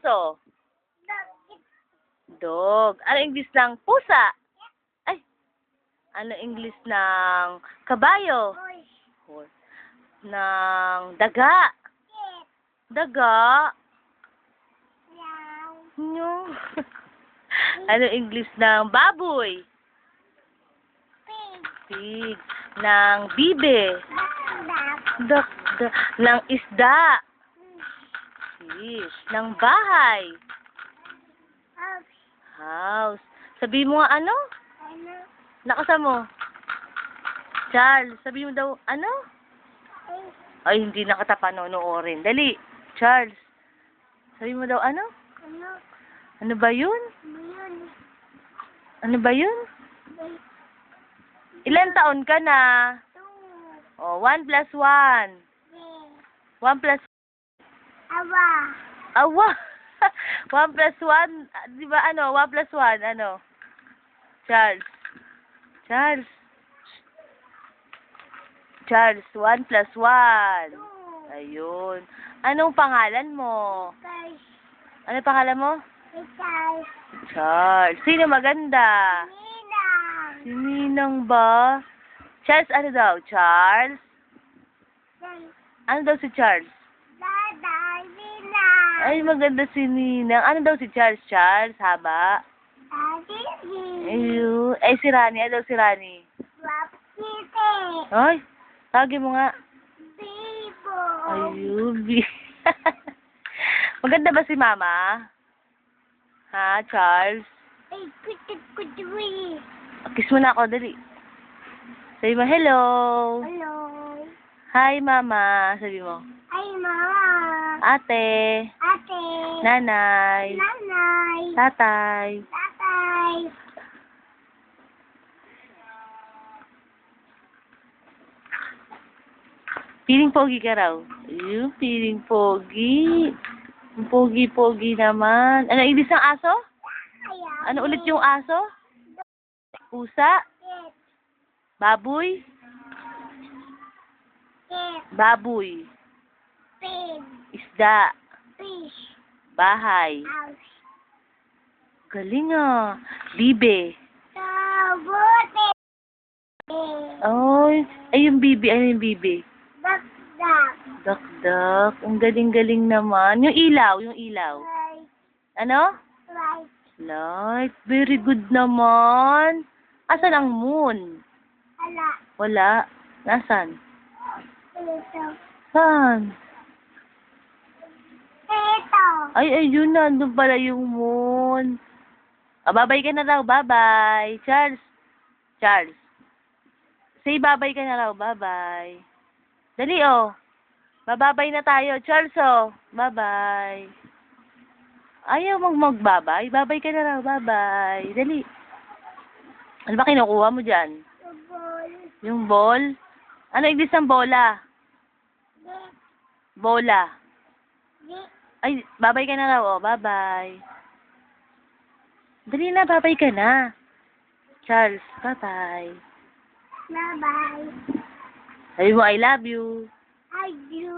aso? Dog. Ano English ng pusa? Ay. Ano English ng kabayo? Horse. Ng daga? Daga? No. Ano English ng baboy? Pig. Ng bibe? Dak. Ng isda? Fish. Ng bahay? House. Sabi mo nga ano? Nakasa mo. Charles, sabi mo daw ano? Ay, hindi nakata panonoorin. Dali. Charles. Sabi mo daw ano? Ano ba yun? Ano ba yun? Ilan taon ka na? Oh, 1 plus 1. 1 plus... Awa! 1 plus 1, di ba ano? 1 plus 1, ano? Charles. Charles. Charles, 1 plus 1. Ayun. Anong pangalan mo? Ano pangalan mo? Charles. Sino maganda? Si Ninang ba? Charles, ano daw? Charles? Ano daw si Charles? Ay, maganda si Ninang. Ano daw si Charles? Charles, haba? Ayun. Ay, si Rani. Ano daw si Rani? Ay, tagi mo nga. Ayun, maganda ba si Mama? Ha, Charles? Kiss mo na ako, dali. Sabi mo, hello. Hello. Hi, Mama. Sabi mo. Hi, Mama. Ate. Ate. Nanay. Nanay. Tatay. Tatay. Piling pogi ka raw. Ayun, piling pogi. Pogi-pogi naman. Ano, ibig ng aso? Ano ulit yung aso? Pusa? Baboy? Baboy. Pig. Isda. Fish. Bahay. House. Galing ah. Bibe. Kabuti. Ay, ay yung bibi. Ano yung bibi? Dakdak. Dakdak. Ang galing-galing naman. Yung ilaw. Yung ilaw. Right. Ano? Right. Light. Very good naman. Asan ang moon? Ala. Wala. Nasaan? Ito. Saan? Ito. Ay, ayun na. Doon pala yung moon. Ah, babay ka na raw. Bye-bye. Charles. Charles. Say bye-bye ka na raw. Bye-bye. Dali, oh. Bababay na tayo. Charles, oh. Bye-bye. Ayaw magbabay. Babay ka na raw. Bye-bye. Dali. Ano ba kinukuha mo dyan? Ball. Yung ball? Ano English ng bola? Bola. Ay, babay ka na raw, oh. Bye-bye. Dali na, babay ka na. Charles, bye-bye. Bye-bye. Sabi mo, I love you. I do.